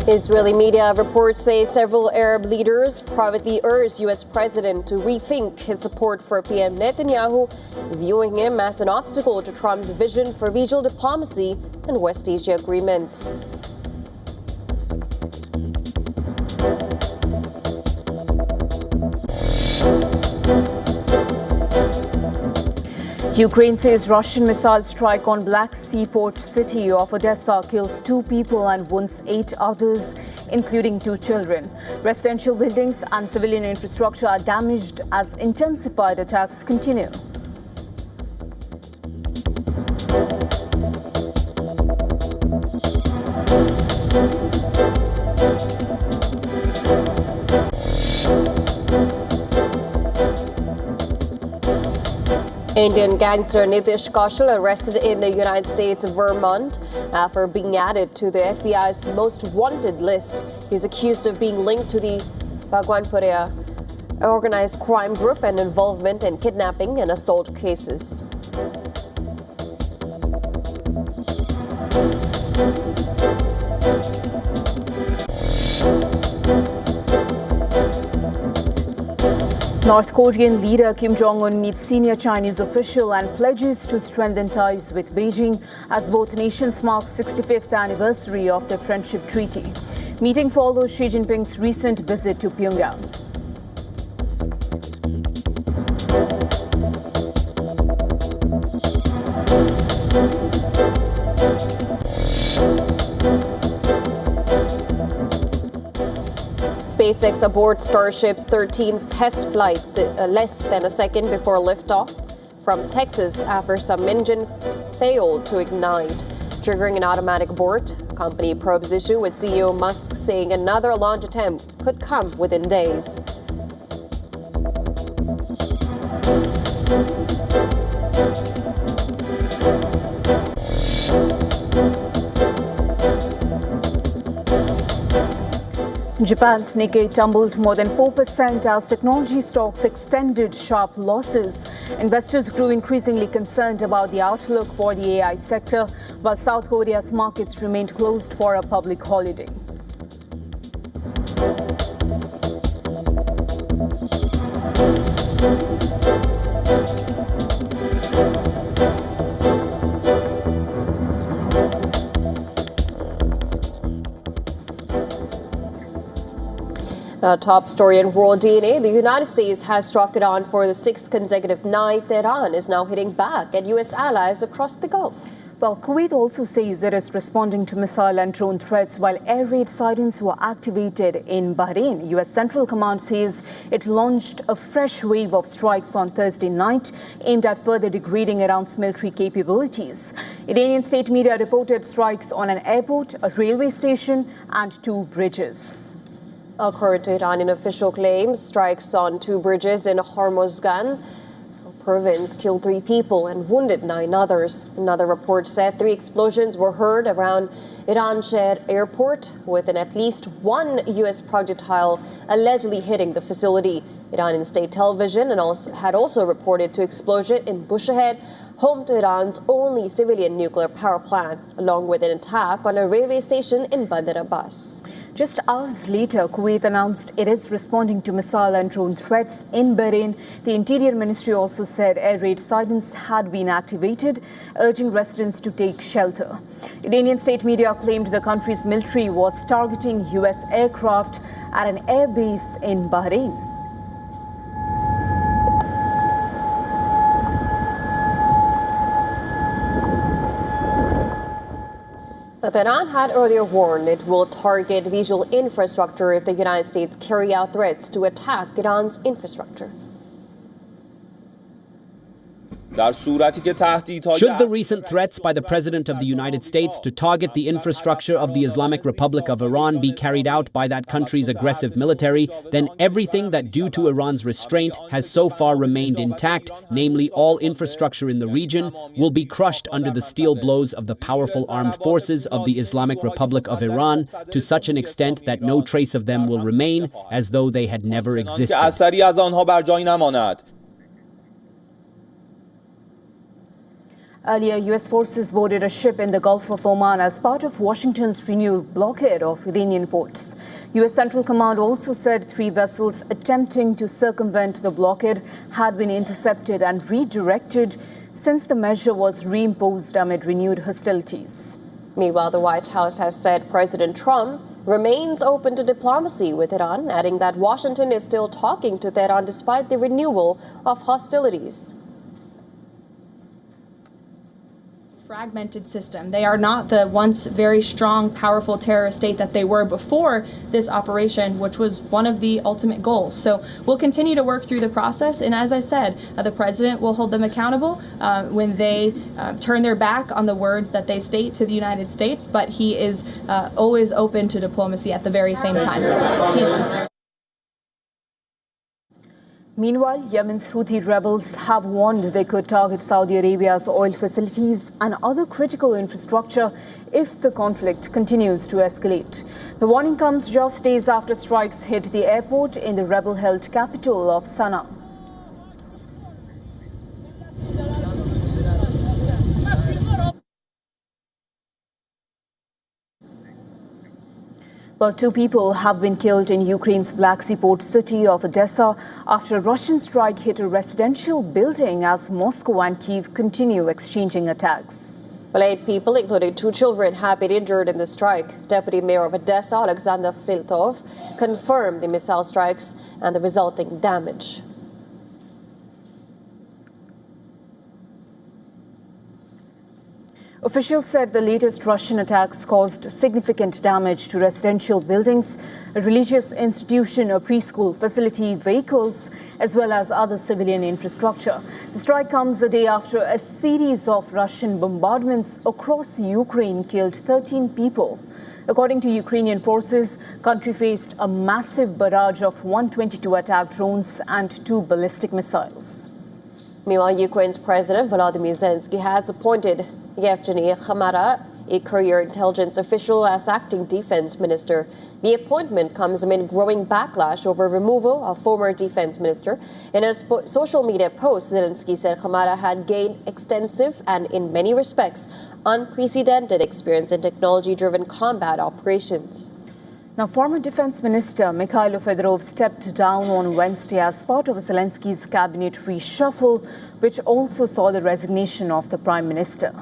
Israeli media reports say several Arab leaders privately urged U.S. President to rethink his support for PM Netanyahu, viewing him as an obstacle to Trump's vision for regional diplomacy and West Asia agreements. Ukraine says Russian missile strike on Black Sea port city of Odesa kills 2 people and wounds 8 others, including 2 children. Residential buildings and civilian infrastructure are damaged as intensified attacks continue. Indian gangster Nitish Kaushal arrested in the United States of Vermont after being added to the FBI's most wanted list. He's accused of being linked to the Bhagwanpuria organized crime group and involvement in kidnapping and assault cases. North Korean leader Kim Jong-un meets senior Chinese official and pledges to strengthen ties with Beijing as both nations mark 65th anniversary of the friendship treaty. Meeting follows Xi Jinping's recent visit to Pyongyang. SpaceX aborts Starship's 13th test flights less than a second before liftoff from Texas after some engine failed to ignite, triggering an automatic abort. Company probes issue with CEO Musk saying another launch attempt could come within days. Japan's Nikkei tumbled more than 4% as technology stocks extended sharp losses. Investors grew increasingly concerned about the outlook for the AI sector, while South Korea's markets remained closed for a public holiday. Top story in world DNA. The United States has struck it on for the 6th consecutive night. Iran is now hitting back at U.S. allies across the Gulf. Well, Kuwait also says it is responding to missile and drone threats while air raid sirens were activated in Bahrain. U.S. Central Command says it launched a fresh wave of strikes on Thursday night aimed at further degrading Iran's military capabilities. Iranian state media reported strikes on an airport, a railway station, and 2 bridges. According to Iranian official claims, strikes on 2 bridges in Hormozgan province killed 3 people and wounded 9 others. Another report said 3 explosions were heard around Iran Shahr airport, with at least 1 U.S. projectile allegedly hitting the facility. Iranian state television had also reported 2 explosions in Bushehr, home to Iran's only civilian nuclear power plant, along with an attack on a railway station in Bandar Abbas. Just hours later, Kuwait announced it is responding to missile and drone threats in Bahrain. The Interior Ministry also said air raid sirens had been activated, urging residents to take shelter. Iranian state media claimed the country's military was targeting U.S. aircraft at an air base in Bahrain. But Iran had earlier warned it will target visual infrastructure if the United States carry out threats to attack Iran's infrastructure. Should the recent threats by the President of the United States to target the infrastructure of the Islamic Republic of Iran be carried out by that country's aggressive military, then everything that due to Iran's restraint has so far remained intact, namely all infrastructure in the region, will be crushed under the steel blows of the powerful armed forces of the Islamic Republic of Iran to such an extent that no trace of them will remain, as though they had never existed. Earlier, U.S. forces boarded a ship in the Gulf of Oman as part of Washington's renewed blockade of Iranian ports. U.S. Central Command also said 3 vessels attempting to circumvent the blockade had been intercepted and redirected since the measure was reimposed amid renewed hostilities. Meanwhile, the White House has said President Trump remains open to diplomacy with Iran, adding that Washington is still talking to Tehran despite the renewal of hostilities. Fragmented system. They are not the once very strong, powerful terrorist state that they were before this operation, which was one of the ultimate goals. So we'll continue to work through the process. And as I said, the president will hold them accountable when they turn their back on the words that they state to the United States. But he is always open to diplomacy at the very same time. Meanwhile, Yemen's Houthi rebels have warned they could target Saudi Arabia's oil facilities and other critical infrastructure if the conflict continues to escalate. The warning comes just days after strikes hit the airport in the rebel-held capital of Sana'a. Well, 2 people have been killed in Ukraine's Black Sea port city of Odesa after a Russian strike hit a residential building as Moscow and Kyiv continue exchanging attacks. Well, 8 people, including 2 children, have been injured in the strike. Deputy Mayor of Odesa, Alexander Filtov, confirmed the missile strikes and the resulting damage. Officials said the latest Russian attacks caused significant damage to residential buildings, a religious institution, a preschool facility, vehicles, as well as other civilian infrastructure. The strike comes a day after a series of Russian bombardments across Ukraine killed 13 people. According to Ukrainian forces, the country faced a massive barrage of 122 attack drones and 2 ballistic missiles. Meanwhile, Ukraine's President Volodymyr Zelensky has appointed Yevgeny Khamara, a career intelligence official, as acting defense minister. The appointment comes amid growing backlash over removal of former defense minister. In a social media post, Zelensky said Khamara had gained extensive and, in many respects, unprecedented experience in technology-driven combat operations. Now, former Defense Minister Mikhailo Fedorov stepped down on Wednesday as part of Zelensky's cabinet reshuffle, which also saw the resignation of the Prime Minister.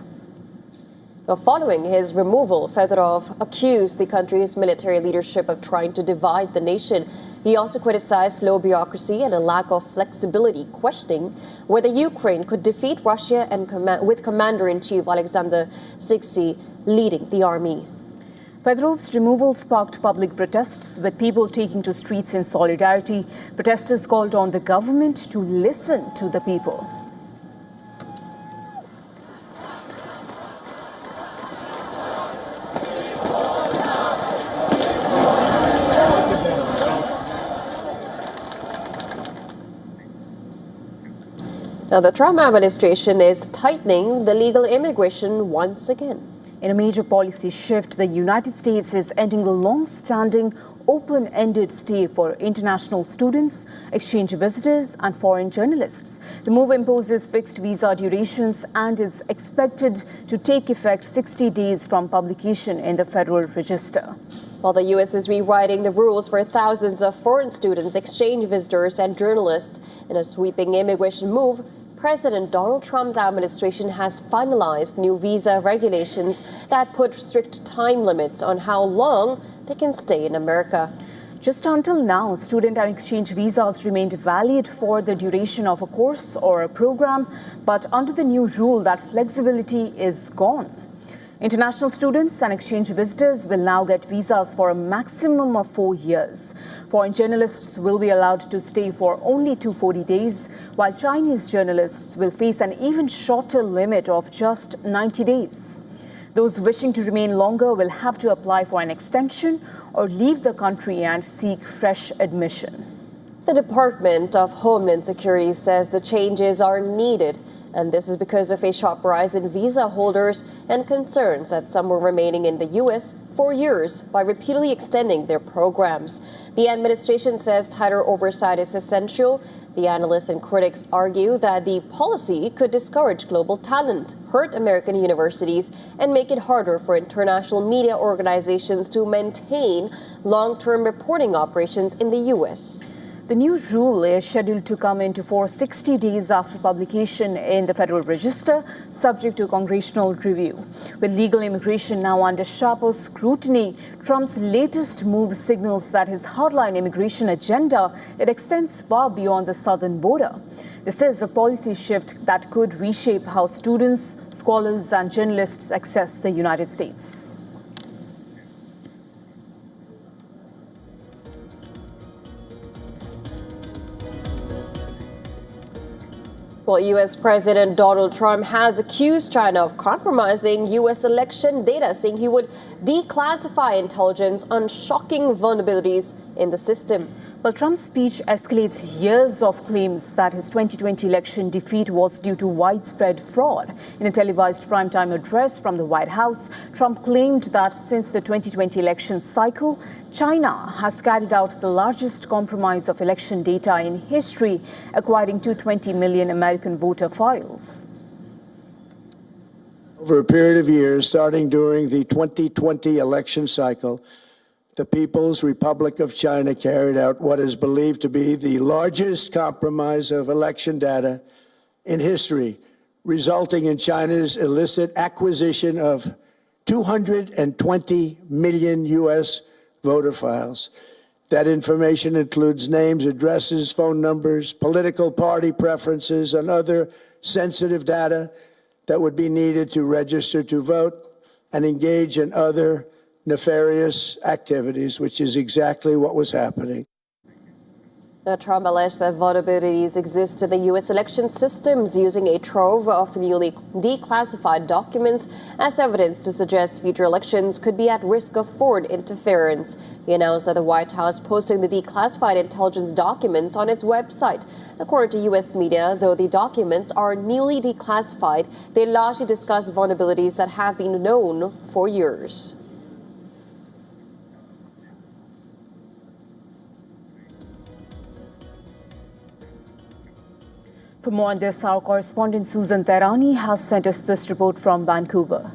Now, following his removal, Fedorov accused the country's military leadership of trying to divide the nation. He also criticized slow bureaucracy and a lack of flexibility, questioning whether Ukraine could defeat Russia and with Commander-in-Chief Alexander Syksyk leading the army. Fedorov's removal sparked public protests, with people taking to streets in solidarity. Protesters called on the government to listen to the people. Now, the Trump administration is tightening the legal immigration once again. In a major policy shift, the United States is ending the long-standing open-ended stay for international students, exchange visitors, and foreign journalists. The move imposes fixed visa durations and is expected to take effect 60 days from publication in the Federal Register. While the U.S. is rewriting the rules for thousands of foreign students, exchange visitors, and journalists in a sweeping immigration move, President Donald Trump's administration has finalized new visa regulations that put strict time limits on how long they can stay in America. Just until now, student and exchange visas remained valid for the duration of a course or a program, but under the new rule, that flexibility is gone. International students and exchange visitors will now get visas for a maximum of 4 years. Foreign journalists will be allowed to stay for only 240 days, while Chinese journalists will face an even shorter limit of just 90 days. Those wishing to remain longer will have to apply for an extension or leave the country and seek fresh admission. The Department of Homeland Security says the changes are needed, and this is because of a sharp rise in visa holders and concerns that some were remaining in the U.S. for years by repeatedly extending their programs. The administration says tighter oversight is essential. The analysts and critics argue that the policy could discourage global talent, hurt American universities, and make it harder for international media organizations to maintain long-term reporting operations in the U.S. The new rule is scheduled to come into force 60 days after publication in the Federal Register, subject to congressional review. With legal immigration now under sharper scrutiny, Trump's latest move signals that his hardline immigration agenda, it extends far beyond the southern border. This is a policy shift that could reshape how students, scholars, and journalists access the United States. Well, U.S. President Donald Trump has accused China of compromising U.S. election data, saying he would declassify intelligence on shocking vulnerabilities in the system. Well, Trump's speech escalates years of claims that his 2020 election defeat was due to widespread fraud. In a televised primetime address from the White House, Trump claimed that since the 2020 election cycle, China has carried out the largest compromise of election data in history, acquiring 220 million American voter files. Over a period of years, starting during the 2020 election cycle, the People's Republic of China carried out what is believed to be the largest compromise of election data in history, resulting in China's illicit acquisition of 220 million U.S. voter files. That information includes names, addresses, phone numbers, political party preferences, and other sensitive data that would be needed to register to vote and engage in other nefarious activities, which is exactly what was happening. Now, Trump alleged that vulnerabilities exist in the U.S. election systems, using a trove of newly declassified documents as evidence to suggest future elections could be at risk of foreign interference. He announced that the White House posting the declassified intelligence documents on its website. According to U.S. media, though the documents are newly declassified, they largely discuss vulnerabilities that have been known for years. For more on this, our correspondent Susan Tehrani has sent us this report from Vancouver.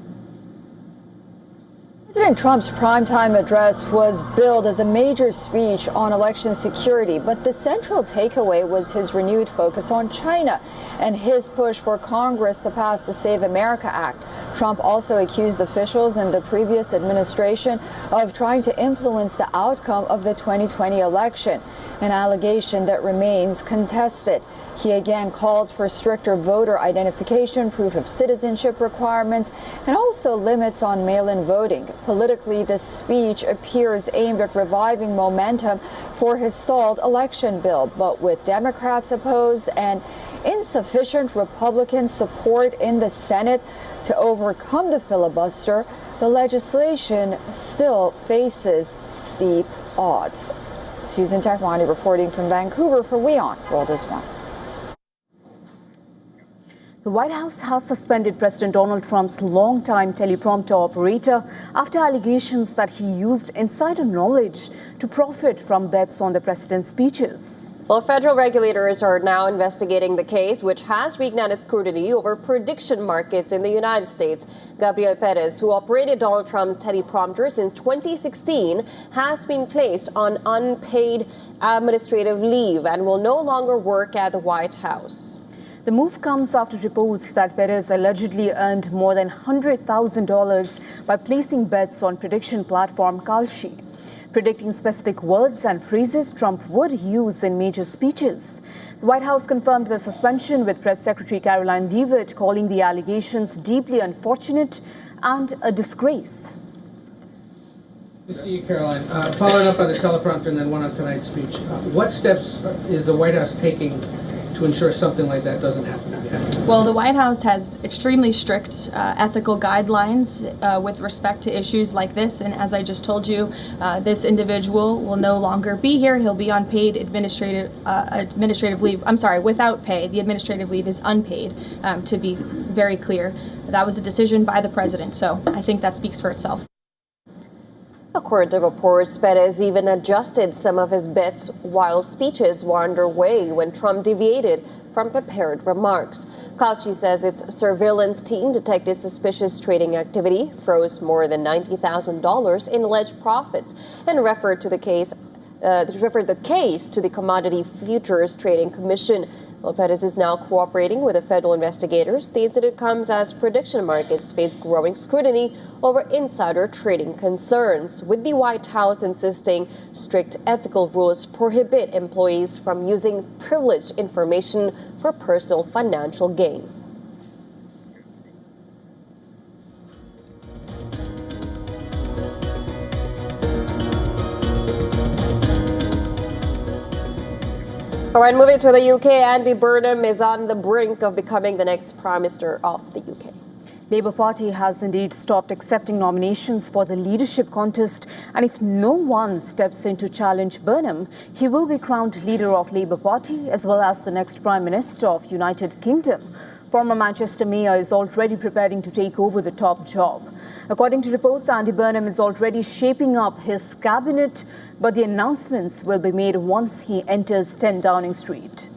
President Trump's primetime address was billed as a major speech on election security, but the central takeaway was his renewed focus on China and his push for Congress to pass the Save America Act. Trump also accused officials in the previous administration of trying to influence the outcome of the 2020 election, an allegation that remains contested. He again called for stricter voter identification, proof of citizenship requirements, and also limits on mail-in voting. Politically, this speech appears aimed at reviving momentum for his stalled election bill, but with Democrats opposed and insufficient Republican support in the Senate to overcome the filibuster, the legislation still faces steep odds. Susan Tehrani reporting from Vancouver for WION World is One. The White House has suspended President Donald Trump's longtime teleprompter operator after allegations that he used insider knowledge to profit from bets on the president's speeches. Well, federal regulators are now investigating the case, which has reignited scrutiny over prediction markets in the United States. Gabriel Perez, who operated Donald Trump's teleprompter since 2016, has been placed on unpaid administrative leave and will no longer work at the White House. The move comes after reports that Perez allegedly earned more than $100,000 by placing bets on prediction platform Kalshi, predicting specific words and phrases Trump would use in major speeches. The White House confirmed the suspension, with Press Secretary Caroline Leavitt calling the allegations deeply unfortunate and a disgrace. Good to see you, Caroline. Following up on the teleprompter and then one on tonight's speech, what steps is the White House taking to ensure something like that doesn't happen again? Well, the White House has extremely strict ethical guidelines with respect to issues like this. And as I just told you, this individual will no longer be here. He'll be on paid administrative leave. I'm sorry, without pay. The administrative leave is unpaid, to be very clear. That was a decision by the president. So I think that speaks for itself. According to reports, Perez even adjusted some of his bets while speeches were underway when Trump deviated from prepared remarks. Calci says its surveillance team detected suspicious trading activity, froze more than $90,000 in alleged profits, and referred the case to the Commodity Futures Trading Commission. While Perez is now cooperating with the federal investigators, the incident comes as prediction markets face growing scrutiny over insider trading concerns, with the White House insisting strict ethical rules prohibit employees from using privileged information for personal financial gain. All right, moving to the UK, Andy Burnham is on the brink of becoming the next Prime Minister of the UK. Labour Party has indeed stopped accepting nominations for the leadership contest, and if no one steps in to challenge Burnham, he will be crowned leader of Labour Party as well as the next Prime Minister of United Kingdom. Former Manchester Mayor is already preparing to take over the top job. According to reports, Andy Burnham is already shaping up his cabinet, but the announcements will be made once he enters 10 Downing Street.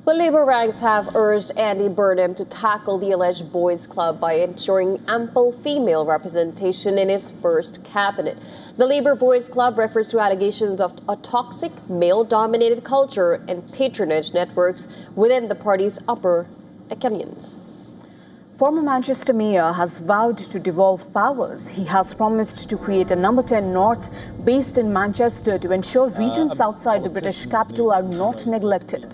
Well, Labour ranks have urged Andy Burnham to tackle the alleged boys' club by ensuring ample female representation in his first cabinet. The Labour Boys' Club refers to allegations of a toxic, male-dominated culture and patronage networks within the party's upper echelons. Former Manchester Mayor has vowed to devolve powers. He has promised to create a number 10 North based in Manchester to ensure regions outside the British capital are not neglected.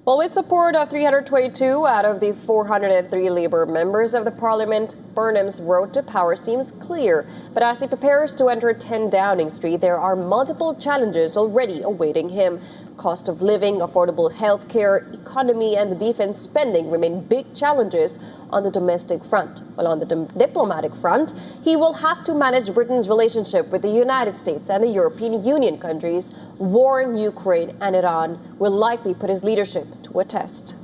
Well, with support of 322 out of the 403 Labour members of the Parliament, Burnham's road to power seems clear. But as he prepares to enter 10 Downing Street, there are multiple challenges already awaiting him. Cost of living, affordable health care, economy and defense spending remain big challenges on the domestic front. While on the diplomatic front, he will have to manage Britain's relationship with the United States and the European Union countries. War in Ukraine and Iran will likely put his leadership to a test.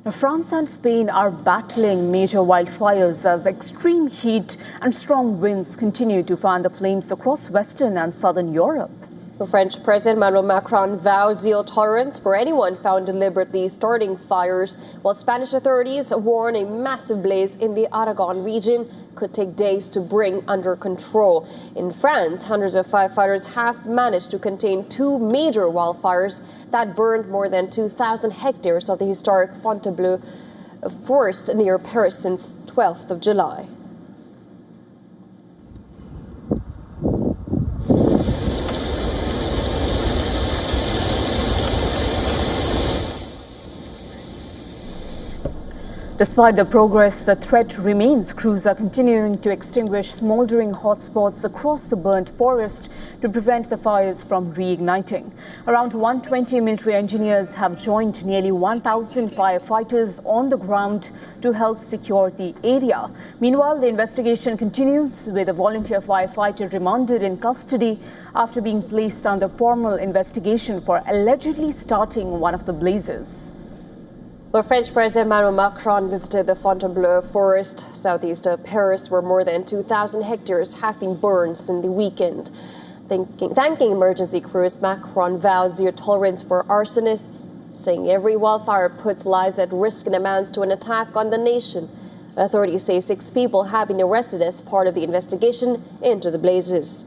France and Spain are battling major wildfires as extreme heat and strong winds continue to fan the flames across Western and Southern Europe. The French President Emmanuel Macron vowed zero tolerance for anyone found deliberately starting fires, while Spanish authorities warn a massive blaze in the Aragon region could take days to bring under control. In France, hundreds of firefighters have managed to contain two major wildfires that burned more than 2,000 hectares of the historic Fontainebleau forest near Paris since 12th of July. Despite the progress, the threat remains. Crews are continuing to extinguish smoldering hotspots across the burnt forest to prevent the fires from reigniting. Around 120 military engineers have joined nearly 1,000 firefighters on the ground to help secure the area. Meanwhile, the investigation continues, with a volunteer firefighter remanded in custody after being placed under formal investigation for allegedly starting one of the blazes. Well, French President Emmanuel Macron visited the Fontainebleau forest southeast of Paris, where more than 2,000 hectares have been burned since the weekend. Thanking emergency crews, Macron vows zero tolerance for arsonists, saying every wildfire puts lives at risk and amounts to an attack on the nation. Authorities say 6 people have been arrested as part of the investigation into the blazes.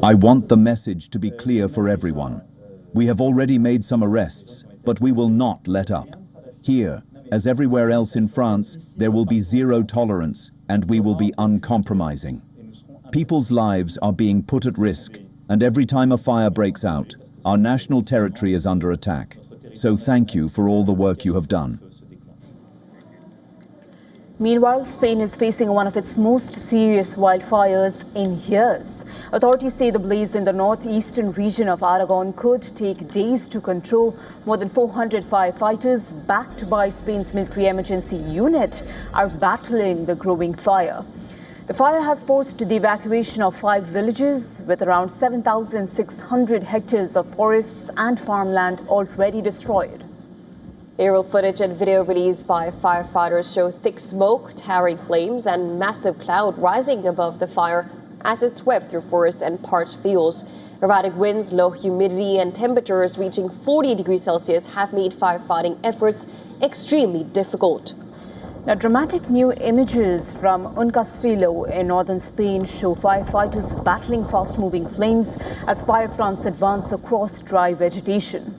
I want the message to be clear for everyone. We have already made some arrests, but we will not let up. Here, as everywhere else in France, there will be zero tolerance, and we will be uncompromising. People's lives are being put at risk, and every time a fire breaks out, our national territory is under attack. So thank you for all the work you have done. Meanwhile, Spain is facing one of its most serious wildfires in years. Authorities say the blaze in the northeastern region of Aragon could take days to control. More than 400 firefighters, backed by Spain's military emergency unit, are battling the growing fire. The fire has forced the evacuation of 5 villages with around 7,600 hectares of forests and farmland already destroyed. Aerial footage and video released by firefighters show thick smoke, towering flames, and massive cloud rising above the fire as it swept through forests and parched fields. Erratic winds, low humidity, and temperatures reaching 40 degrees Celsius have made firefighting efforts extremely difficult. Now, dramatic new images from Un Castillo in northern Spain show firefighters battling fast-moving flames as fire fronts advance across dry vegetation.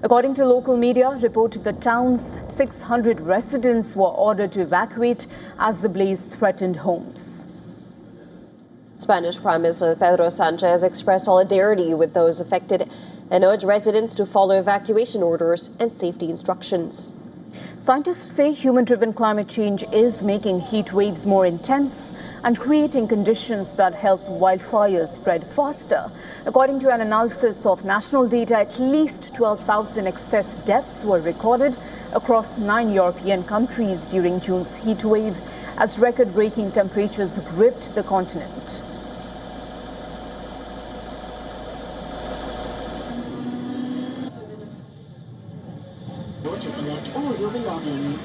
According to local media, reported the town's 600 residents were ordered to evacuate as the blaze threatened homes. Spanish Prime Minister Pedro Sanchez expressed solidarity with those affected and urged residents to follow evacuation orders and safety instructions. Scientists say human-driven climate change is making heat waves more intense and creating conditions that help wildfires spread faster. According to an analysis of national data, at least 12,000 excess deaths were recorded across 9 European countries during June's heat wave as record-breaking temperatures gripped the continent. To collect all your belongings.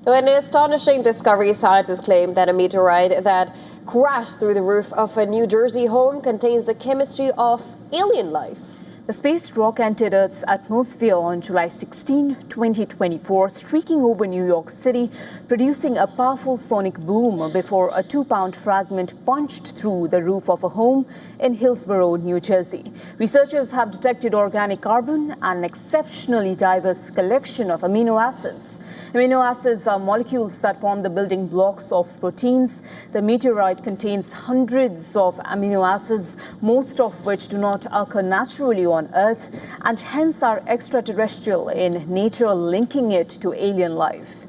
An astonishing discovery, scientists claim that a meteorite that crashed through the roof of a New Jersey home contains the chemistry of alien life. The space rock entered Earth's atmosphere on July 16, 2024, streaking over New York City, producing a powerful sonic boom before a 2-pound fragment punched through the roof of a home in Hillsborough, New Jersey. Researchers have detected organic carbon and an exceptionally diverse collection of amino acids. Amino acids are molecules that form the building blocks of proteins. The meteorite contains hundreds of amino acids, most of which do not occur naturally on Earth and hence are extraterrestrial in nature, linking it to alien life.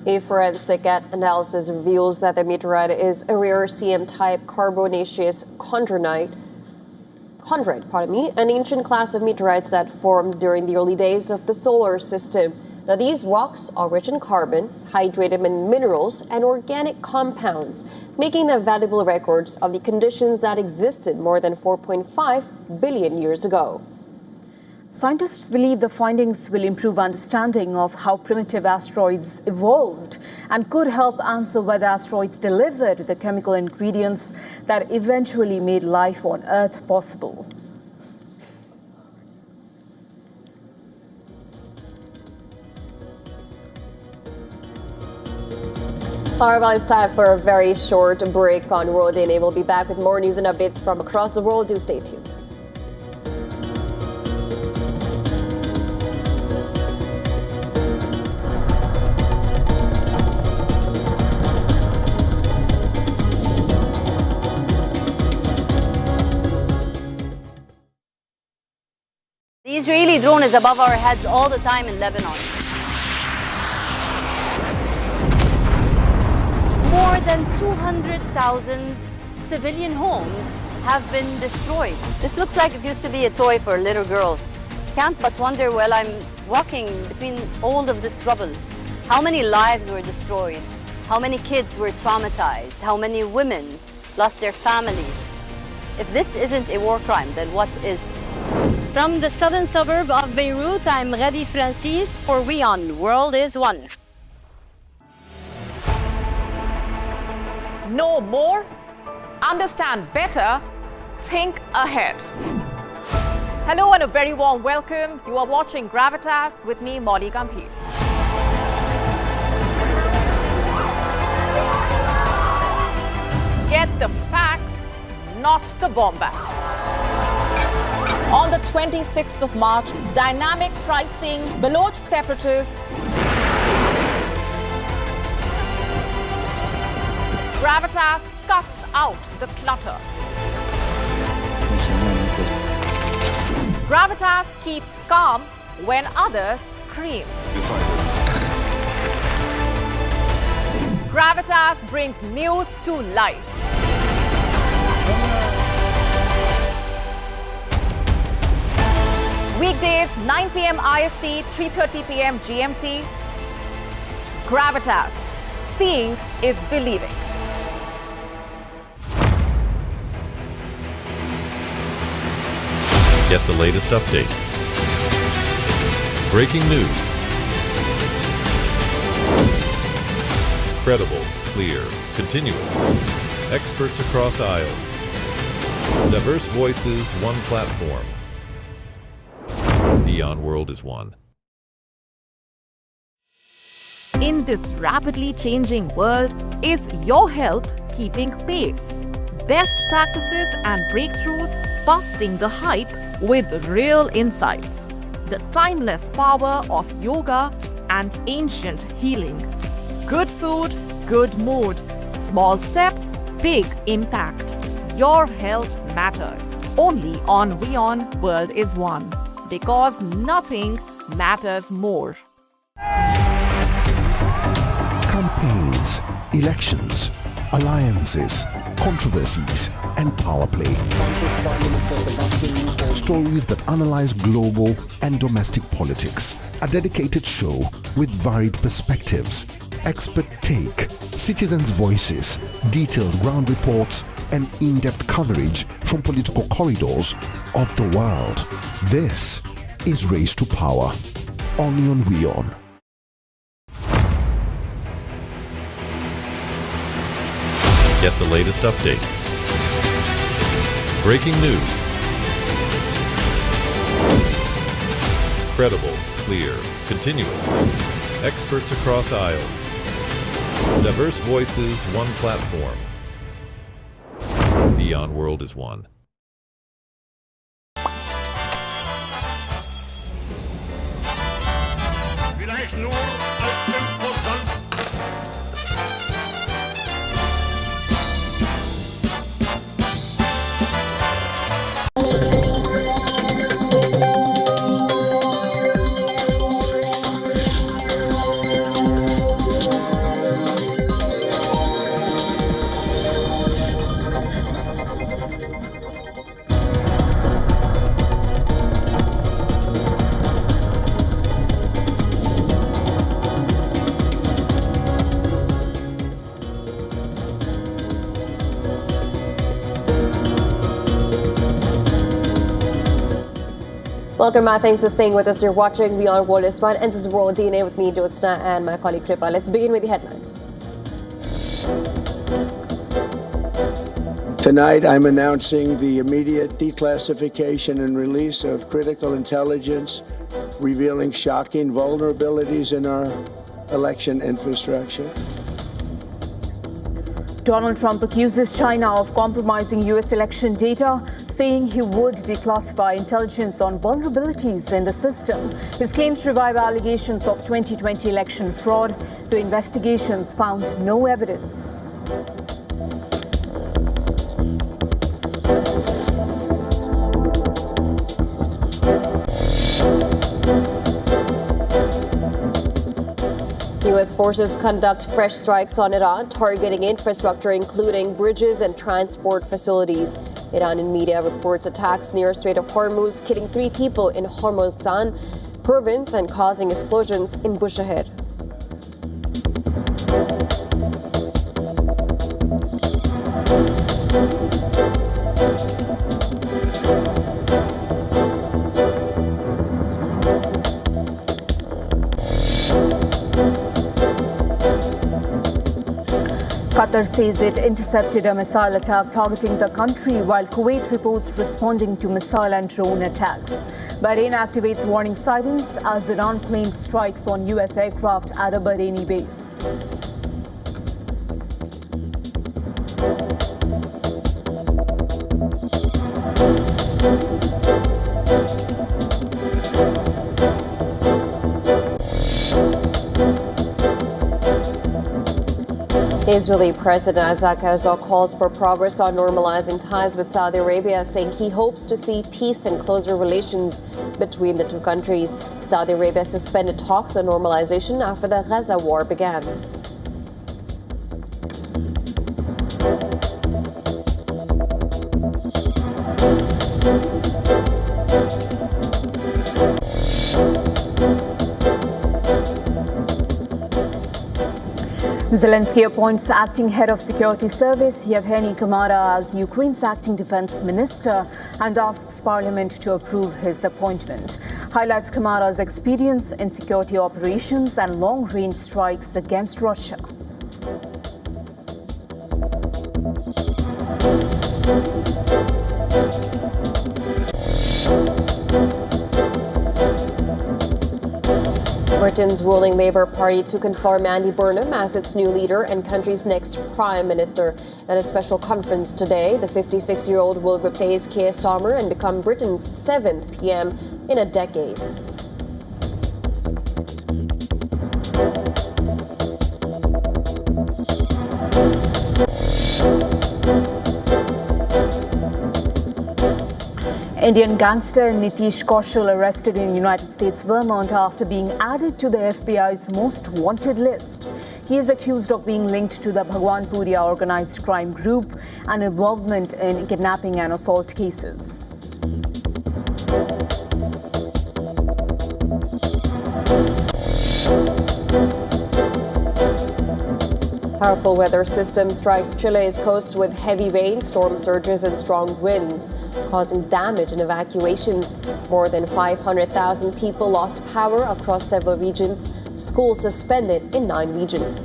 A forensic analysis reveals that the meteorite is a rare CM-type carbonaceous chondrite, an ancient class of meteorites that formed during the early days of the solar system. Now, these rocks are rich in carbon, hydrated minerals, and organic compounds, making them valuable records of the conditions that existed more than 4.5 billion years ago. Scientists believe the findings will improve understanding of how primitive asteroids evolved and could help answer whether asteroids delivered the chemical ingredients that eventually made life on Earth possible. All right, well, it's time for a very short break on World Day. We'll be back with more news and updates from across the world. Do stay tuned. The Israeli drone is above our heads all the time in Lebanon. More than 200,000 civilian homes have been destroyed. This looks like it used to be a toy for a little girl. Can't but wonder while I'm walking between all of this rubble, how many lives were destroyed, how many kids were traumatized, how many women lost their families. If this isn't a war crime, then what is? From the southern suburb of Beirut, I'm Radi Francis for WION The World is One. Know more, understand better, think ahead. Hello and a very warm welcome. You are watching Gravitas with me, Molly Gambhir. Get the facts, not the bombast. On the 26th of March, dynamic pricing, Baloch separatists, Gravitas cuts out the clutter. Gravitas keeps calm when others scream. Gravitas brings news to life. Weekdays, 9 p.m. IST, 3:30 p.m. GMT. Gravitas. seeing is believing. Get the latest updates. Breaking news. Credible, clear, continuous. Experts across aisles. Diverse voices, one platform. The WION World is one. In this rapidly changing world, is your health keeping pace? Best practices and breakthroughs busting the hype with real insights. The timeless power of yoga and ancient healing. Good food, good mood. Small steps, big impact. Your health matters. Only on WION World is One. Because nothing matters more. Campaigns, elections, alliances, controversies, and power play. Stories that analyze global and domestic politics. A dedicated show with varied perspectives, expert take, citizens' voices, detailed ground reports, and in-depth coverage from political corridors of the world. This is Race to Power, only on WION. Get the latest updates. Breaking news. Credible, clear, continuous. Experts across aisles. Diverse voices, one platform. The WION World is one. Welcome back. Thanks for staying with us. You're watching WION World is One, and this is World DNA with me, Odesa, and my colleague Kripa. Let's begin with the headlines. Tonight, I'm announcing the immediate declassification and release of critical intelligence revealing shocking vulnerabilities in our election infrastructure. Donald Trump accuses China of compromising U.S. election data, saying he would declassify intelligence on vulnerabilities in the system. His claims revive allegations of 2020 election fraud, though investigations found no evidence. U.S. forces conduct fresh strikes on Iran, targeting infrastructure including bridges and transport facilities. Iranian media reports attacks near Strait of Hormuz, killing 3 people in Hormozgan province and causing explosions in Bushehr. Qatar says it intercepted a missile attack targeting the country, while Kuwait reports responding to missile and drone attacks. Bahrain activates warning sirens as Iran claimed strikes on U.S. aircraft at a Bahraini base. Israeli President Isaac Herzog calls for progress on normalizing ties with Saudi Arabia, saying he hopes to see peace and closer relations between the two countries. Saudi Arabia suspended talks on normalization after the Gaza war began. Zelensky appoints acting head of security service Yevgeny Kamara as Ukraine's acting defense minister and asks parliament to approve his appointment. Highlights Kamara's experience in security operations and long-range strikes against Russia. Britain's ruling Labour Party to confirm Andy Burnham as its new leader and country's next prime minister. At a special conference today, the 56-year-old will replace Keir Starmer and become Britain's 7th PM in a decade. Indian gangster Nitish Kaushal arrested in United States Vermont after being added to the FBI's most wanted list. He is accused of being linked to the Bhagwanpuria organized crime group and involvement in kidnapping and assault cases. Powerful weather system strikes Chile's coast with heavy rain, storm surges and strong winds, causing damage and evacuations. More than 500,000 people lost power across several regions. Schools suspended in 9 regions.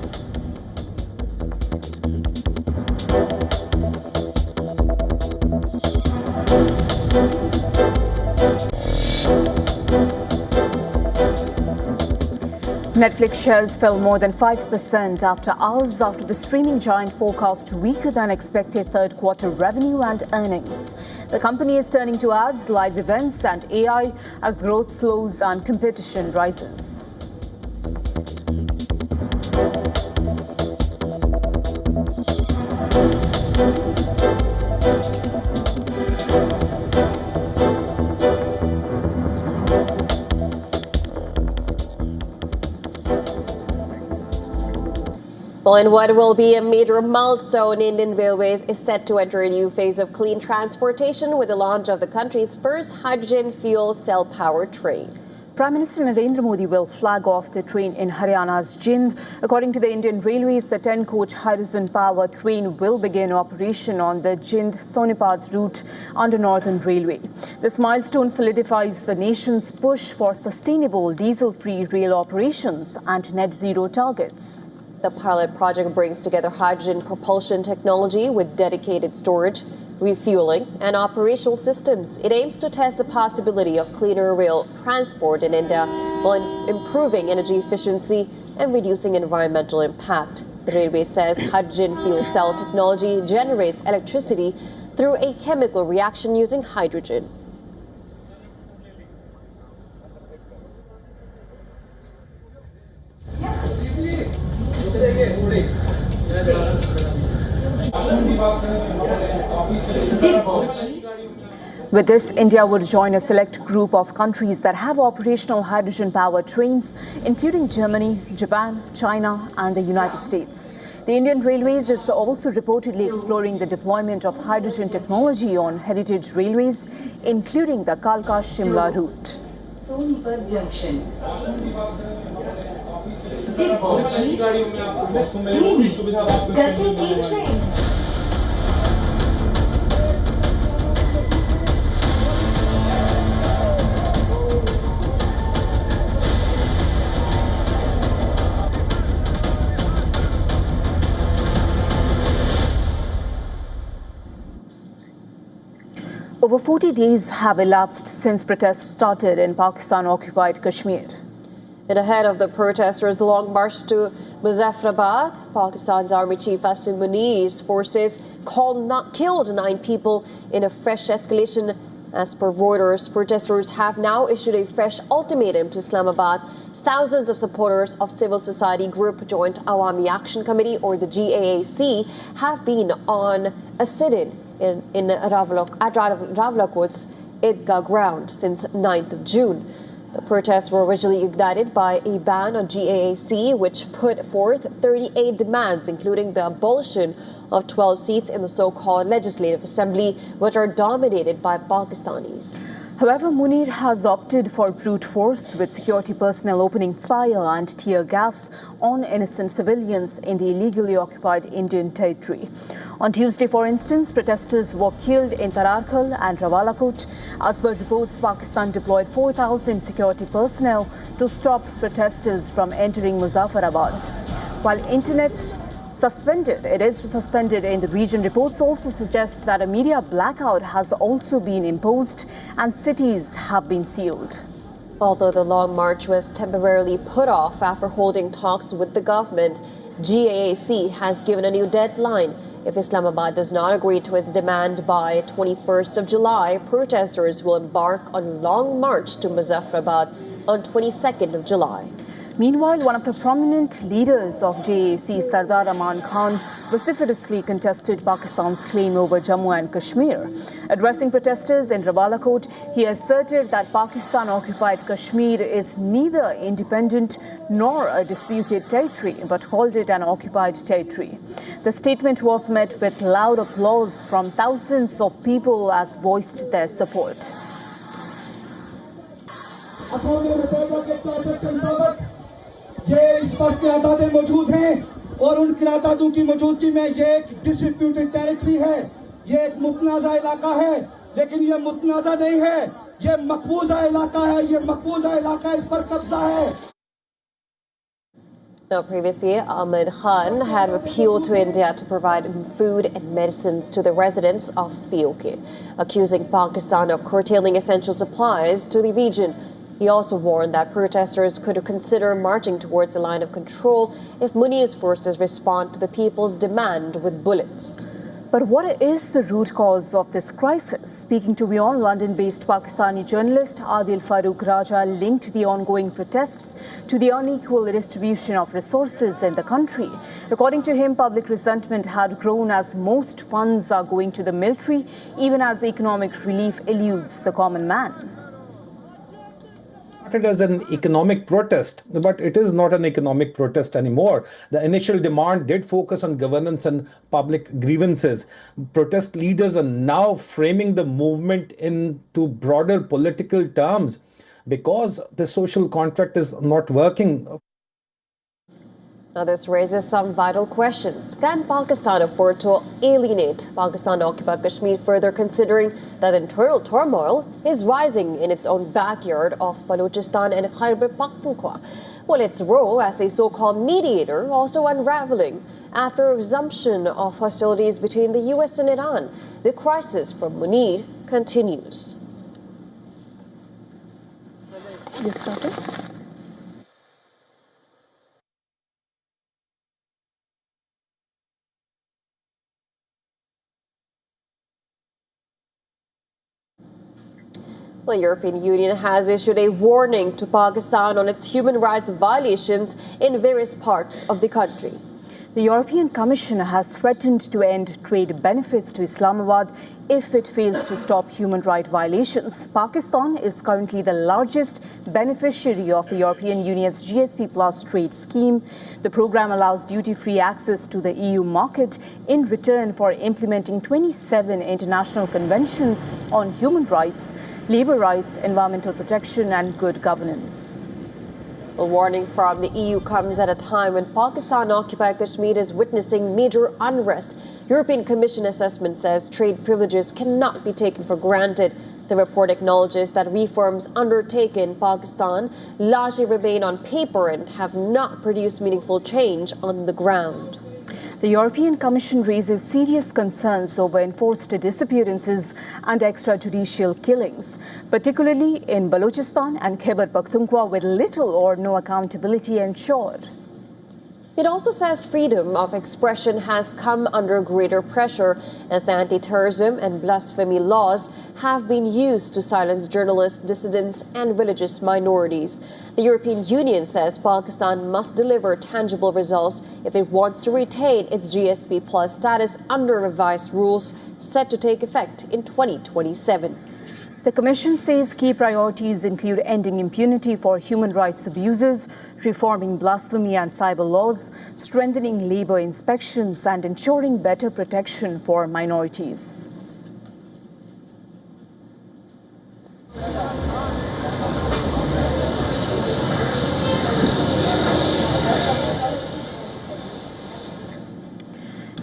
Netflix shares fell more than 5% hours after the streaming giant forecast weaker than expected third quarter revenue and earnings. The company is turning to ads, live events and AI as growth slows and competition rises. Well, and what will be a major milestone, Indian Railways is set to enter a new phase of clean transportation with the launch of the country's first hydrogen fuel cell powered train. Prime Minister Narendra Modi will flag off the train in Haryana's Jind. According to the Indian Railways, the 10-coach hydrogen-powered train will begin operation on the Jind-Sonipat route under Northern Railway. This milestone solidifies the nation's push for sustainable diesel-free rail operations and net-zero targets. The pilot project brings together hydrogen propulsion technology with dedicated storage, refueling, and operational systems. It aims to test the possibility of cleaner rail transport in India while improving energy efficiency and reducing environmental impact. The railway says hydrogen fuel cell technology generates electricity through a chemical reaction using hydrogen. With this, India would join a select group of countries that have operational hydrogen-powered trains, including Germany, Japan, China, and the United States. The Indian Railways is also reportedly exploring the deployment of hydrogen technology on heritage railways, including the Kalka-Shimla route. Sonipat Junction. Over 40 days have elapsed since protests started in Pakistan-occupied Kashmir. And ahead of the protesters' long march to Muzaffarabad, Pakistan's Army Chief Asim Munir's forces killed 9 people in a fresh escalation. As per Reuters, protesters have now issued a fresh ultimatum to Islamabad. Thousands of supporters of civil society group Joint Awami Action Committee, or the GAAC, have been on a sit-in at Ravlakot's Idgah ground since 9th of June. The protests were originally ignited by a ban on GAAC, which put forth 38 demands, including the abolition of 12 seats in the so-called Legislative Assembly, which are dominated by Pakistanis. However, Munir has opted for brute force, with security personnel opening fire and tear gas on innocent civilians in the illegally occupied Indian territory. On Tuesday, for instance, protesters were killed in Tararkal and Rawalakot. As per reports, Pakistan deployed 4,000 security personnel to stop protesters from entering Muzaffarabad. While internet is suspended in the region, reports also suggest that a media blackout has also been imposed and cities have been sealed. Although the long march was temporarily put off after holding talks with the government, GAAC has given a new deadline. If Islamabad does not agree to its demand by 21st of July, protesters will embark on a long march to Muzaffarabad on 22nd of July. Meanwhile, one of the prominent leaders of JAC, Sardar Aman Khan, vociferously contested Pakistan's claim over Jammu and Kashmir. Addressing protesters in Rawalakot, he asserted that Pakistan-occupied Kashmir is neither independent nor a disputed territory, but called it an occupied territory. The statement was met with loud applause from thousands of people as voiced their support. ये इस पर क़यादतें मौजूद हैं और उन क़यादतों की मौजूदगी में ये एक डिस्प्यूटेड टेरिटरी है, ये एक मुतनाज़ा इलाका है, लेकिन ये मुतनाज़ा नहीं है, ये मकबूज़ा इलाका है, ये मकबूज़ा इलाका, इस पर कब्जा है. Now, previously, Ahmed Khan had appealed to India to provide food and medicines to the residents of POK, accusing Pakistan of curtailing essential supplies to the region. He also warned that protesters could consider marching towards a line of control if Munir's forces respond to the people's demand with bullets. But what is the root cause of this crisis? Speaking to WION, London-based Pakistani journalist Adil Farooq Raja linked the ongoing protests to the unequal distribution of resources in the country. According to him, public resentment had grown as most funds are going to the military, even as the economic relief eludes the common man. Started as an economic protest, but it is not an economic protest anymore. The initial demand did focus on governance and public grievances. Protest leaders are now framing the movement into broader political terms because the social contract is not working. Now, this raises some vital questions. Can Pakistan afford to alienate Pakistan-occupied Kashmir further, considering that internal turmoil is rising in its own backyard of Balochistan and Khyber Pakhtunkhwa? Well, its role as a so-called mediator also unraveling after a resumption of hostilities between the U.S. and Iran. The crisis for Munir continues. You started? The European Union has issued a warning to Pakistan on its human rights violations in various parts of the country. The European Commission has threatened to end trade benefits to Islamabad if it fails to stop human rights violations. Pakistan is currently the largest beneficiary of the European Union's GSP Plus trade scheme. The program allows duty-free access to the EU market in return for implementing 27 international conventions on human rights, labor rights, environmental protection and good governance. A warning from the EU comes at a time when Pakistan-occupied Kashmir is witnessing major unrest. European Commission assessment says trade privileges cannot be taken for granted. The report acknowledges that reforms undertaken in Pakistan largely remain on paper and have not produced meaningful change on the ground. The European Commission raises serious concerns over enforced disappearances and extrajudicial killings, particularly in Balochistan and Khyber Pakhtunkhwa, with little or no accountability ensured. It also says freedom of expression has come under greater pressure as anti-terrorism and blasphemy laws have been used to silence journalists, dissidents, and religious minorities. The European Union says Pakistan must deliver tangible results if it wants to retain its GSP Plus status under revised rules set to take effect in 2027. The Commission says key priorities include ending impunity for human rights abusers, reforming blasphemy and cyber laws, strengthening labor inspections, and ensuring better protection for minorities.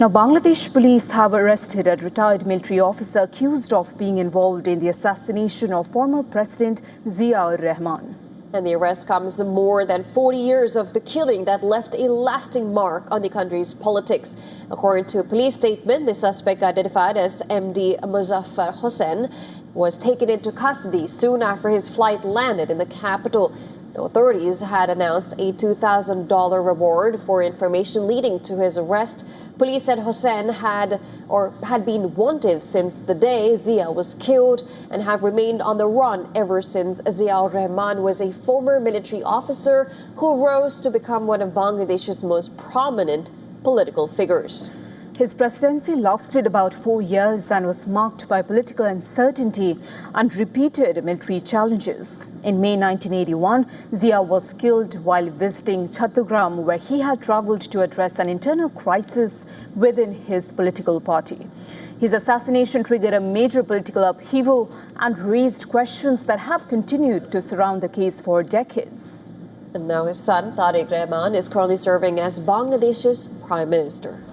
Now, Bangladesh police have arrested a retired military officer accused of being involved in the assassination of former President Zia-ur-Rahman. And the arrest comes more than 40 years of the killing that left a lasting mark on the country's politics. According to a police statement, the suspect, identified as MD Muzaffar Hossain, was taken into custody soon after his flight landed in the capital. Authorities had announced a $2,000 reward for information leading to his arrest. Police said Hossain had been wanted since the day Zia was killed and have remained on the run ever since. Zia-ur-Rahman was a former military officer who rose to become one of Bangladesh's most prominent political figures. His presidency lasted about 4 years and was marked by political uncertainty and repeated military challenges. In May 1981, Zia was killed while visiting Chattogram, where he had traveled to address an internal crisis within his political party. His assassination triggered a major political upheaval and raised questions that have continued to surround the case for decades. And now his son, Tariq Rahman, is currently serving as Bangladesh's Prime Minister.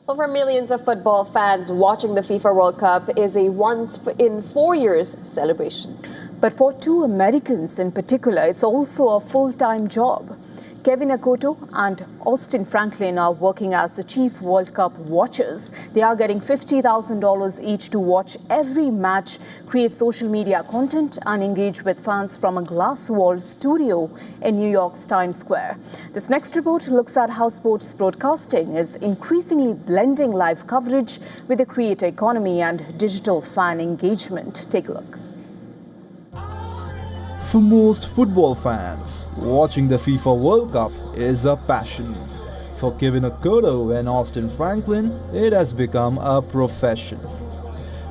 Well, for millions of football fans, watching the FIFA World Cup is a once-in-4 years celebration. But for two Americans in particular, it's also a full-time job. Kevin Akoto and Austin Franklin are working as the chief World Cup watchers. They are getting $50,000 each to watch every match, create social media content, and engage with fans from a glass-walled studio in New York's Times Square. This next report looks at how sports broadcasting is increasingly blending live coverage with the creator economy and digital fan engagement. Take a look. For most football fans, watching the FIFA World Cup is a passion. For Kevin Akoto and Austin Franklin, it has become a profession.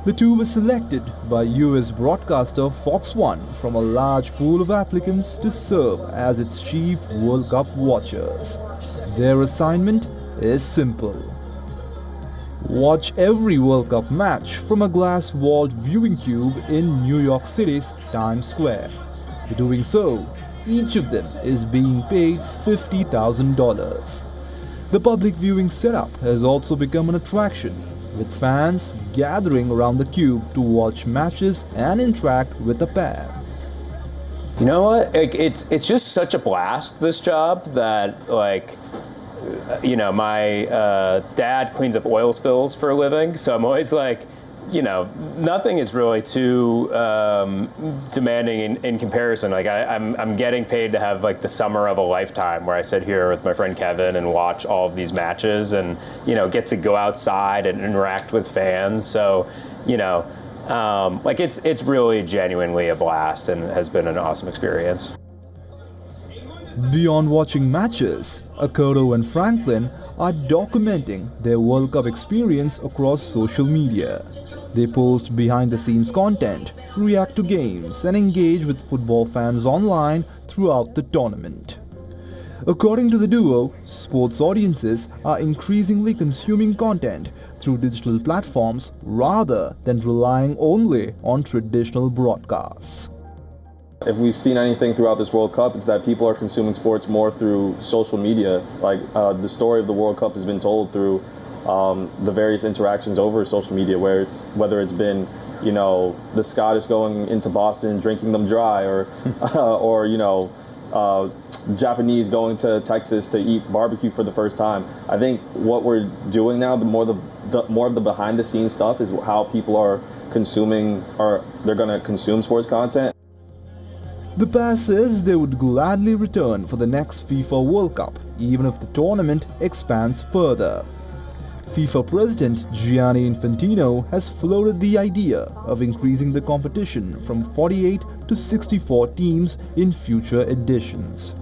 The two were selected by US broadcaster Fox One from a large pool of applicants to serve as its chief World Cup watchers. Their assignment is simple. Watch every World Cup match from a glass-walled viewing cube in New York City's Times Square. For doing so, each of them is being paid $50,000. The public viewing setup has also become an attraction, with fans gathering around the cube to watch matches and interact with the pair. You know what? It's just such a blast, this job, that my dad cleans up oil spills for a living, so I'm always nothing is really too demanding in comparison. I'm getting paid to have the summer of a lifetime, where I sit here with my friend Kevin and watch all of these matches, and get to go outside and interact with fans. So it's really genuinely a blast and has been an awesome experience. Beyond watching matches, Akoto and Franklin are documenting their World Cup experience across social media. They post behind-the-scenes content, react to games, and engage with football fans online throughout the tournament. According to the duo, sports audiences are increasingly consuming content through digital platforms rather than relying only on traditional broadcasts. If we've seen anything throughout this World Cup, it's that people are consuming sports more through social media. The story of the World Cup has been told through the various interactions over social media, whether it's been, the Scottish going into Boston, drinking them dry, or Japanese going to Texas to eat barbecue for the first time. I think what we're doing now, the more of the behind the scenes stuff, is how people are consuming, or they're going to consume sports content. The pair says they would gladly return for the next FIFA World Cup, even if the tournament expands further. FIFA President Gianni Infantino has floated the idea of increasing the competition from 48 to 64 teams in future editions.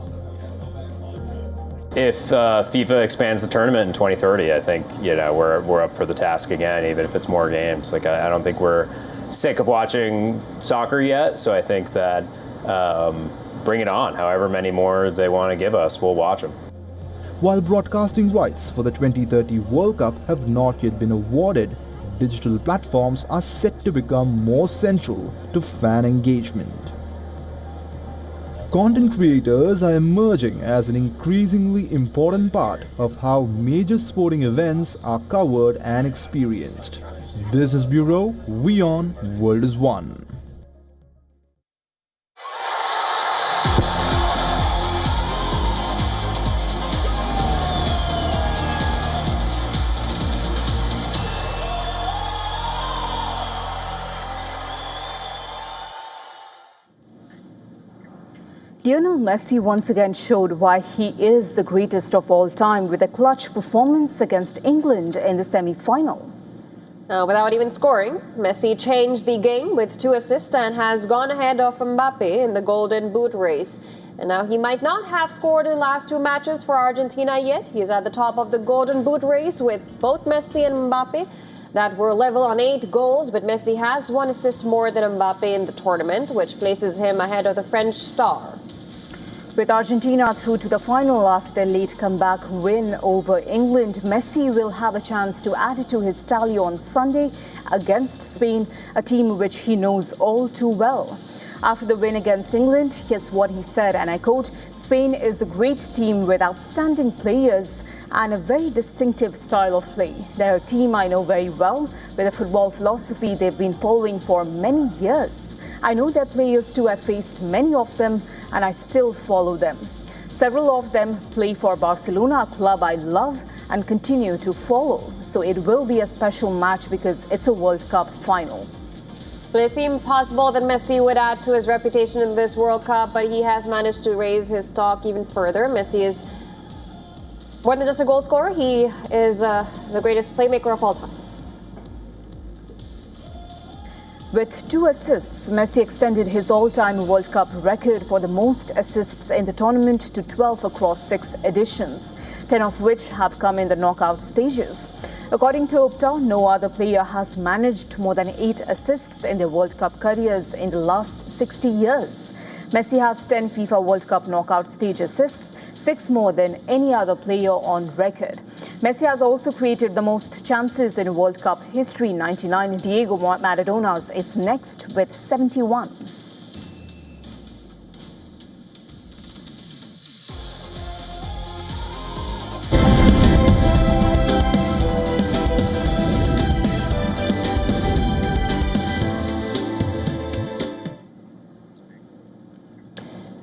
If FIFA expands the tournament in 2030, I think we're up for the task again, even if it's more games. I don't think we're sick of watching soccer yet, so I think that bring it on. However many more they want to give us, we'll watch them. While broadcasting rights for the 2030 World Cup have not yet been awarded, digital platforms are set to become more central to fan engagement. Content creators are emerging as an increasingly important part of how major sporting events are covered and experienced. Business Bureau, WION World is One. Lionel Messi once again showed why he is the greatest of all time with a clutch performance against England in the semi-final. Without even scoring, Messi changed the game with 2 assists and has gone ahead of Mbappe in the Golden Boot race. And now he might not have scored in the last 2 matches for Argentina yet. He is at the top of the Golden Boot race with both Messi and Mbappe that were level on 8 goals, but Messi has 1 assist more than Mbappe in the tournament, which places him ahead of the French star. With Argentina through to the final after their late comeback win over England, Messi will have a chance to add to his tally on Sunday against Spain, a team which he knows all too well. After the win against England, here's what he said, and I quote, "Spain is a great team with outstanding players and a very distinctive style of play. They're a team I know very well with a football philosophy they've been following for many years. I know their players too. I've faced many of them and I still follow them. Several of them play for Barcelona, a club I love and continue to follow. So it will be a special match because it's a World Cup final." It seemed possible that Messi would add to his reputation in this World Cup, but he has managed to raise his stock even further. Messi is more than just a goal scorer. He is the greatest playmaker of all time. With 2 assists, Messi extended his all-time World Cup record for the most assists in the tournament to 12 across 6 editions, 10 of which have come in the knockout stages. According to Opta, no other player has managed more than 8 assists in their World Cup careers in the last 60 years. Messi has 10 FIFA World Cup knockout stage assists, 6 more than any other player on record. Messi has also created the most chances in World Cup history, 99. Diego Maradona's is next with 71.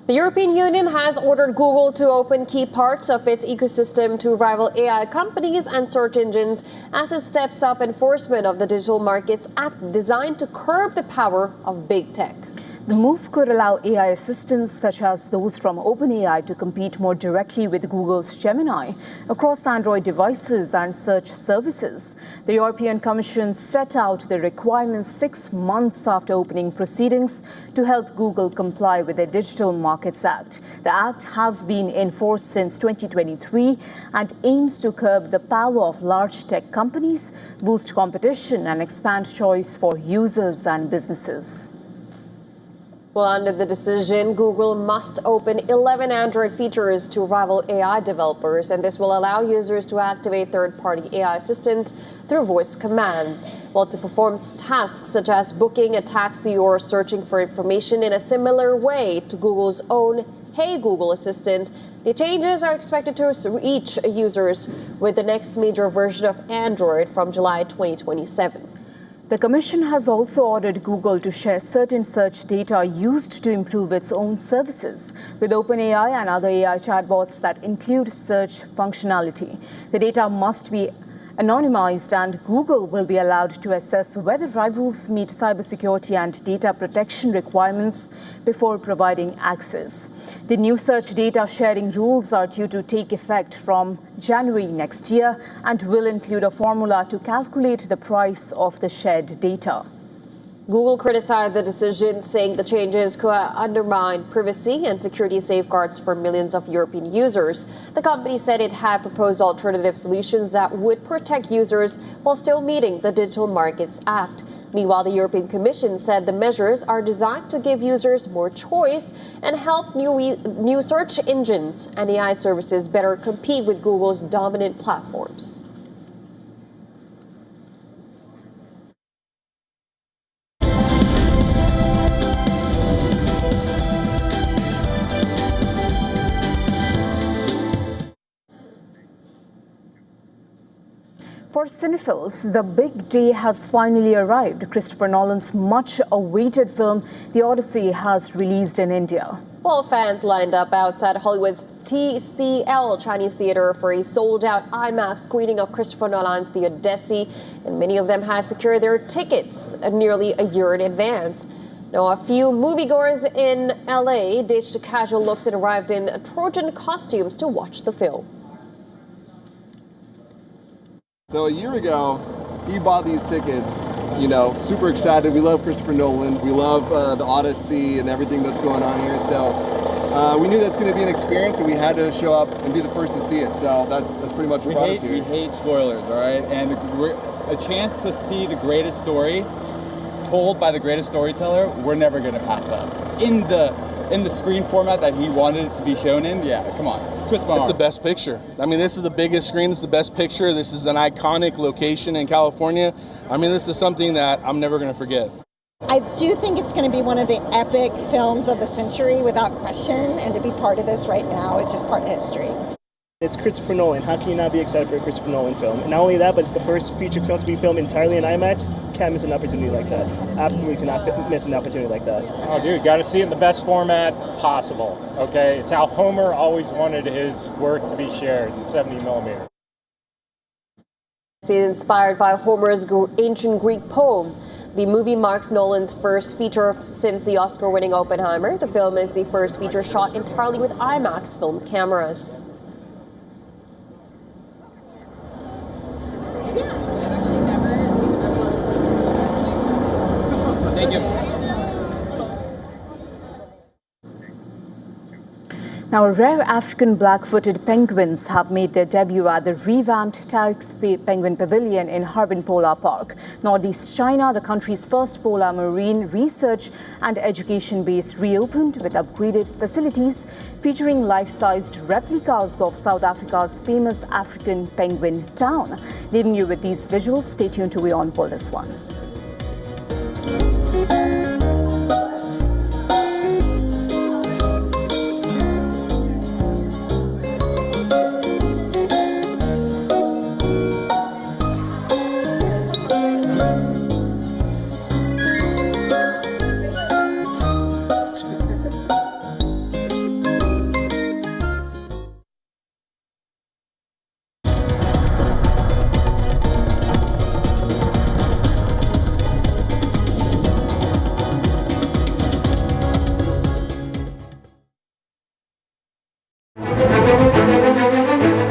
The European Union has ordered Google to open key parts of its ecosystem to rival AI companies and search engines as it steps up enforcement of the Digital Markets Act designed to curb the power of big tech. The move could allow AI assistants such as those from OpenAI to compete more directly with Google's Gemini across Android devices and search services. The European Commission set out the requirements 6 months after opening proceedings to help Google comply with the Digital Markets Act. The act has been in force since 2023 and aims to curb the power of large tech companies, boost competition and expand choice for users and businesses. Well, under the decision, Google must open 11 Android features to rival AI developers, and this will allow users to activate third-party AI assistants through voice commands, while to perform tasks such as booking a taxi or searching for information in a similar way to Google's own Hey Google Assistant. The changes are expected to reach users with the next major version of Android from July 2027. The Commission has also ordered Google to share certain search data used to improve its own services with OpenAI and other AI chatbots that include search functionality. The data must be anonymized, and Google will be allowed to assess whether rivals meet cybersecurity and data protection requirements before providing access. The new search data sharing rules are due to take effect from January next year and will include a formula to calculate the price of the shared data. Google criticized the decision, saying the changes could undermine privacy and security safeguards for millions of European users. The company said it had proposed alternative solutions that would protect users while still meeting the Digital Markets Act. Meanwhile, the European Commission said the measures are designed to give users more choice and help new search engines and AI services better compete with Google's dominant platforms. For cinephiles, the big day has finally arrived. Christopher Nolan's much-awaited film, The Odyssey, has released in India. Well, fans lined up outside Hollywood's TCL Chinese Theatre for a sold-out IMAX screening of Christopher Nolan's The Odyssey, and many of them had secured their tickets nearly a year in advance. Now, a few moviegoers in LA ditched casual looks and arrived in Trojan costumes to watch the film. So a year ago, he bought these tickets, super excited. We love Christopher Nolan. We love The Odyssey and everything that's going on here. So we knew that's going to be an experience, and we had to show up and be the first to see it. So that's pretty much what brought us here. We hate spoilers, all right? And a chance to see the greatest story told by the greatest storyteller, we're never going to pass up. In the screen format that he wanted it to be shown in, yeah, come on. It's the best picture. I mean, this is the biggest screen. This is the best picture. This is an iconic location in California. I mean, this is something that I'm never going to forget. I do think it's going to be one of the epic films of the century without question, and to be part of this right now is just part of history. It's Christopher Nolan. How can you not be excited for a Christopher Nolan film? And not only that, but it's the first feature film to be filmed entirely in IMAX. Can't miss an opportunity like that. Absolutely cannot miss an opportunity like that. Oh, dude, got to see it in the best format possible, okay? It's how Homer always wanted his work to be shared in 70 millimeter. It's inspired by Homer's ancient Greek poem. The movie marks Nolan's first feature since the Oscar-winning Oppenheimer. The film is the first feature shot entirely with IMAX film cameras. Thank you. Now, rare African black-footed penguins have made their debut at the revamped Tarek's Penguin Pavilion in Harbin Polar Park, Northeast China. The country's first polar marine research and education base reopened with upgraded facilities featuring life-sized replicas of South Africa's famous African penguin town. Leaving you with these visuals, stay tuned to WION The World.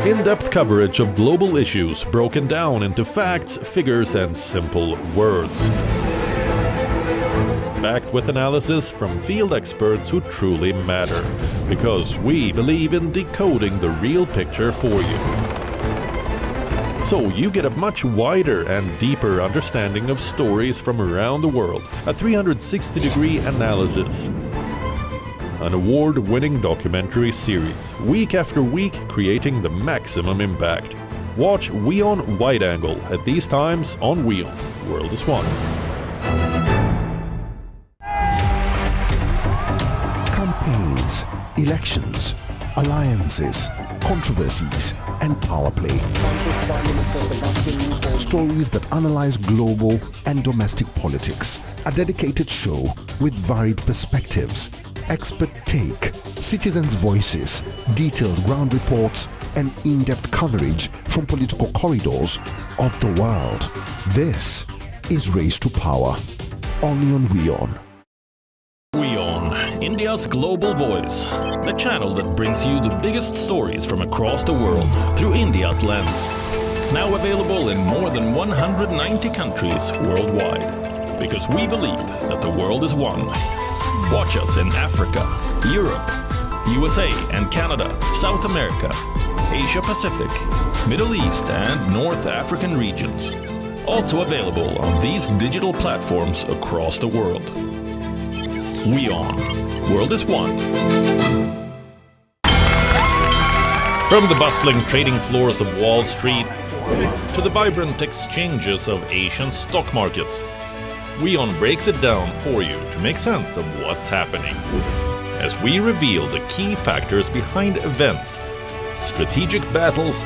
In-depth coverage of global issues broken down into facts, figures, and simple words. Backed with analysis from field experts who truly matter, because we believe in decoding the real picture for you. So you get a much wider and deeper understanding of stories from around the world, a 360-degree analysis. An award-winning documentary series, week after week creating the maximum impact. Watch WION Wide Angle at these times on WION. World is One. Campaigns, elections, alliances, controversies, and power play. Stories that analyze global and domestic politics. A dedicated show with varied perspectives, expert take, citizens' voices, detailed ground reports, and in-depth coverage from political corridors of the world. This is Race to Power, only on WION. WION, India's global voice, the channel that brings you the biggest stories from across the world through India's lens. Now available in more than 190 countries worldwide, because we believe that the world is one. Watch us in Africa, Europe, USA and Canada, South America, Asia Pacific, Middle East and North African regions. Also available on these digital platforms across the world. WION. World is one. From the bustling trading floors of Wall Street to the vibrant exchanges of Asian stock markets, WION breaks it down for you to make sense of what's happening, as we reveal the key factors behind events, strategic battles,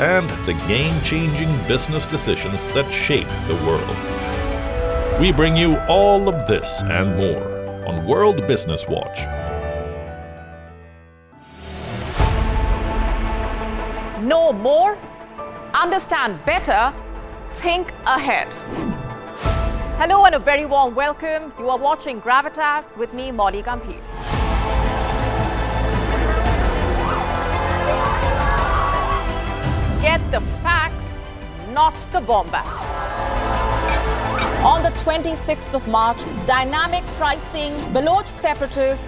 and the game-changing business decisions that shape the world. We bring you all of this and more on World Business Watch. Know more, understand better, think ahead. Hello and a very warm welcome. You are watching Gravitas with me, Molly Gambhir. Get the facts, not the bombast. On the 26th of March, dynamic pricing, Baloch separatists,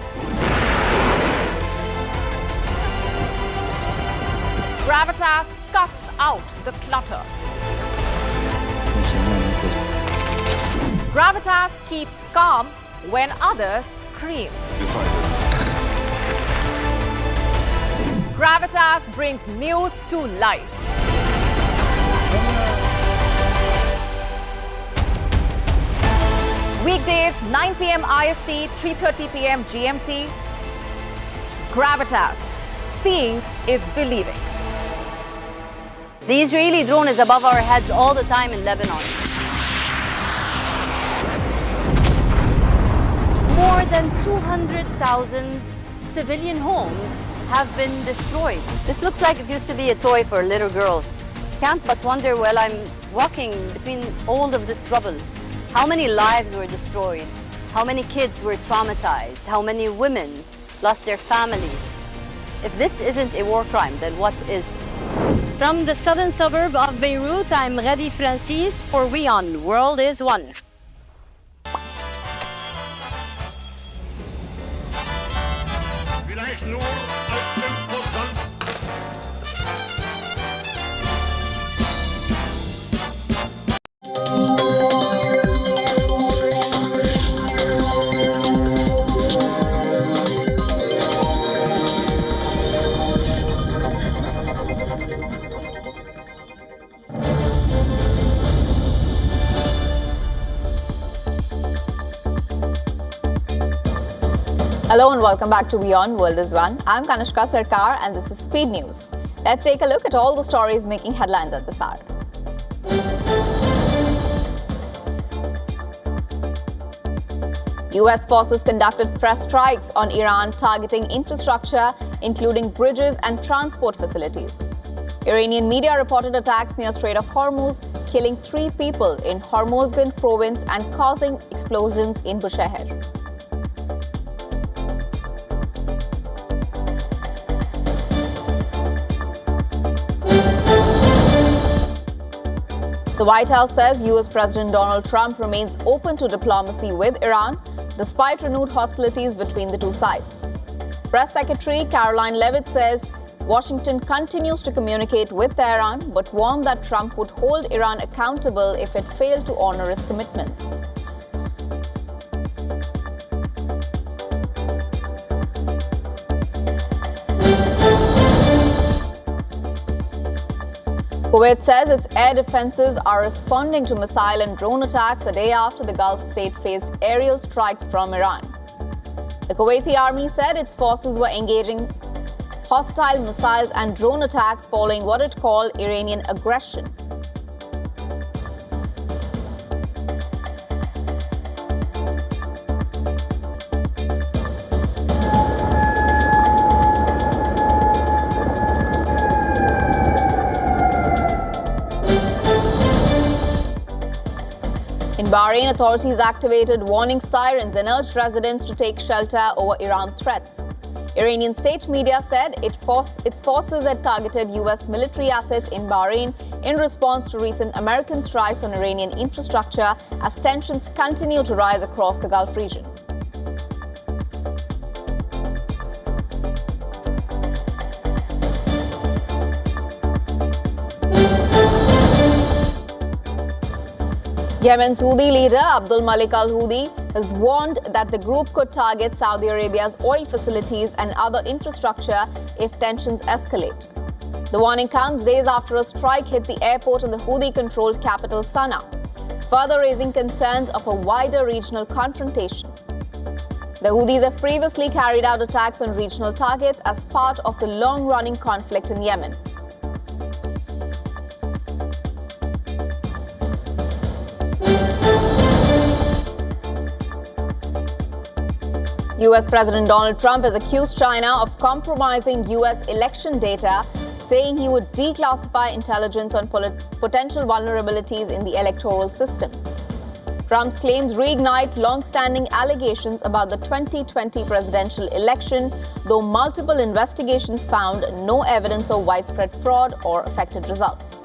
Gravitas cuts out the clutter. Gravitas keeps calm when others scream. Gravitas brings news to life. Weekdays, 9 p.m. IST, 3:30 p.m. GMT. Gravitas. Seeing is believing. The Israeli drone is above our heads all the time in Lebanon. More than 200,000 civilian homes have been destroyed. This looks like it used to be a toy for a little girl. Can't but wonder while I'm walking between all of this rubble, how many lives were destroyed, how many kids were traumatized, how many women lost their families. If this isn't a war crime, then what is? From the southern suburb of Beirut, I'm Radi Francis for WION. World is one. Hello and welcome back to WION World is One. I'm Kanishka Sarkar and this is Speed News. Let's take a look at all the stories making headlines at this hour. US forces conducted fresh strikes on Iran targeting infrastructure, including bridges and transport facilities. Iranian media reported attacks near Strait of Hormuz, killing 3 people in Hormozgan province and causing explosions in Bushehr. The White House says US President Donald Trump remains open to diplomacy with Iran, despite renewed hostilities between the two sides. Press Secretary Caroline Leavitt says Washington continues to communicate with Tehran, but warned that Trump would hold Iran accountable if it failed to honor its commitments. Kuwait says its air defenses are responding to missile and drone attacks a day after the Gulf state faced aerial strikes from Iran. The Kuwaiti army said its forces were engaging hostile missiles and drone attacks following what it called Iranian aggression. In Bahrain, authorities activated warning sirens and urged residents to take shelter over Iran threats. Iranian state media said its forces had targeted US military assets in Bahrain in response to recent American strikes on Iranian infrastructure as tensions continue to rise across the Gulf region. Yemen's Houthi leader Abdul Malik al-Houthi has warned that the group could target Saudi Arabia's oil facilities and other infrastructure if tensions escalate. The warning comes days after a strike hit the airport in the Houthi-controlled capital Sana'a, further raising concerns of a wider regional confrontation. The Houthis have previously carried out attacks on regional targets as part of the long-running conflict in Yemen. US President Donald Trump has accused China of compromising US election data, saying he would declassify intelligence on potential vulnerabilities in the electoral system. Trump's claims reignite long-standing allegations about the 2020 presidential election, though multiple investigations found no evidence of widespread fraud or affected results.